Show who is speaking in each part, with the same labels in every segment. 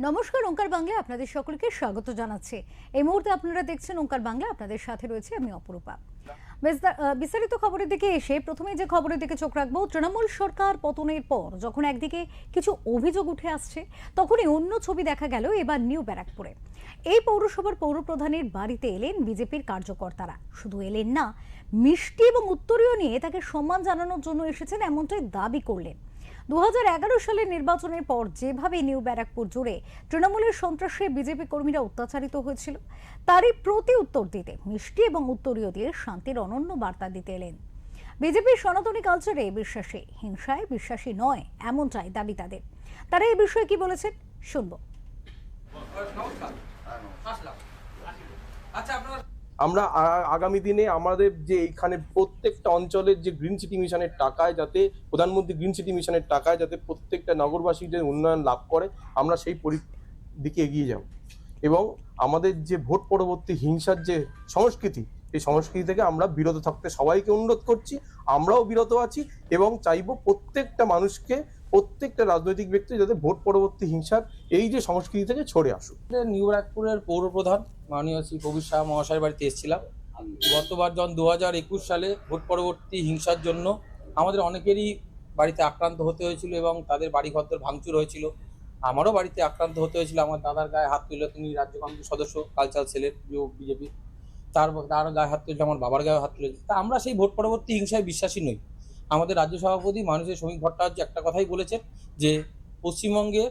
Speaker 1: নমস্কার, ওঙ্কার বাংলা আপনাদের সকলকে স্বাগত জানাচ্ছি। এই মুহূর্তে আপনারা দেখছেন ওঙ্কার বাংলা, আপনাদের সাথে রয়েছে আমি অপরূপা। বিস্তারিত খবরের দিকে এসে প্রথমেই যে খবরের দিকে চোখ রাখবো, তৃণমূল সরকার পতনের পর যখন একদিকে কিছু অভিযোগ উঠে আসছে, তখনই অন্য ছবি দেখা গেল এবার নিউ ব্যারাকপুরে। এই পৌরসভার পৌরপ্রধানের বাড়িতে এলেন বিজেপির কার্যকর্তারা। শুধু এলেন না, মিষ্টি এবং উত্তরীয় নিয়ে তাকে সম্মান জানানোর জন্য এসেছেন এমনটাই দাবি করলেন। 2011 সালের নির্বাচনের পর যেভাবে নিউ ব্যারাকপুর জুড়ে তৃণমূলের সন্ত্রাসে বিজেপি কর্মীরা অত্যাচারিত হয়েছিল, তারই প্রতি উত্তর দিতে মিষ্টি এবং উত্তরীয় দিয়ে শান্তির অনন্য বার্তা দিতে এলেন। বিজেপির সনাতনী কালচারে বিশ্বাসী, হিংসায় বিশ্বাসী নয়, এমনটাই দাবি তাদের। তারা এই বিষয়ে কি বলেছেন শুনবো।
Speaker 2: আমরা আগামী দিনে আমাদের যে এইখানে প্রত্যেকটা অঞ্চলের যে গ্রিন সিটি মিশনের টাকায় যাতে প্রধানমন্ত্রী গ্রিন সিটি মিশনের টাকায় যাতে প্রত্যেকটা নগরবাসীদের উন্নয়ন লাভ করে, আমরা সেই দিকে এগিয়ে যাব। এবং আমাদের যে ভোট পরবর্তী হিংসার যে সংস্কৃতি, এই সংস্কৃতি থেকে আমরা বিরত থাকতে সবাইকে অনুরোধ করছি। আমরাও বিরত আছি এবং চাইবো প্রত্যেকটা মানুষকে, প্রত্যেকটা রাজনৈতিক ব্যক্তি যাতে ভোট পরবর্তী হিংসার এই যে সংস্কৃতি থেকে সরে আসুক।
Speaker 3: নিউ ব্যারাকপুরের পৌরপ্রধান মাননীয় শ্রী কবির শাহ মহাশয়ের বাড়িতে এসেছিলাম। গতবার যখন 2021 সালে ভোট পরবর্তী হিংসার জন্য আমাদের অনেকেরই বাড়িতে আক্রান্ত হতে হয়েছিল এবং তাদের বাড়িঘর ভাঙচুর হয়েছিল। আমারও বাড়িতে আক্রান্ত হতে হয়েছিল। আমার দাদার গায়ে হাত তুলল, তিনি রাজ্য কমিটির সদস্য, কালচারাল সেলের বিজেপি, তার গায়ে হাত তুলেছে, আমার বাবার গায়ে হাত তুলেছে। তা আমরা সেই ভোট পরবর্তী হিংসায় বিশ্বাসী নই। আমাদের রাজ্য সভাপতি মানুষের শ্রমিক ভট্টাচার্য একটা কথাই বলেছেন যে পশ্চিমবঙ্গে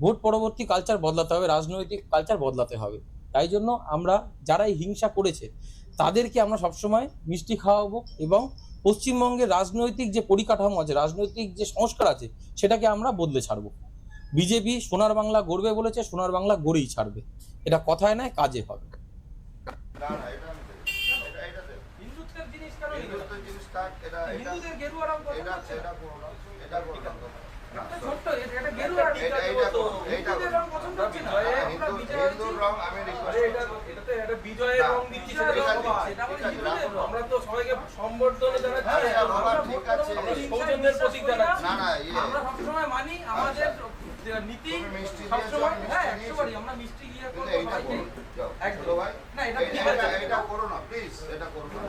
Speaker 3: ভোট পরবর্তী কালচার বদলাতে হবে, রাজনৈতিক কালচার বদলাতে হবে। তাই জন্য আমরা যারা এই হিংসা করেছে তাদেরকে আমরা সবসময় মিষ্টি খাওয়াবো এবং পশ্চিমবঙ্গের রাজনৈতিক যে পরিকাঠামো আছে, রাজনৈতিক যে সংস্কার আছে, সেটাকে আমরা বদলে ছাড়বো। বিজেপি সোনার বাংলা গড়বে বলেছে, সোনার বাংলা গড়েই ছাড়বে। এটা কথায় নয়, কাজে হবে।
Speaker 4: আমরা তো সবাইকে সম্বর্ধনা জানাচ্ছি, সৌজন্যের প্রতীক জানাচ্ছি। আমরা সবসময় মানি আমাদের নীতি, সবসময় আমরা মিষ্টি গিয়ে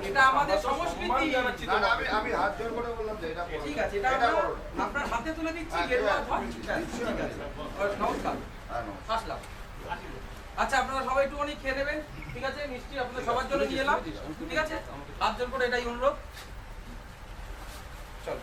Speaker 4: এটা আমাদের সংস্কৃতি।
Speaker 5: আমি হাত জোর করে বললাম যে এটা
Speaker 4: ঠিক আছে, এটা আপনার হাতে তুলে দিচ্ছি। নমস্কার, আসলাম। আচ্ছা, আপনারা সবাই একটু অনেক খেয়ে নেবেন, ঠিক আছে? মিষ্টি আপনাদের সবার জন্য নিয়ে এলাম, ঠিক আছে? হাত জোর করে এটাই অনুরোধ। চল।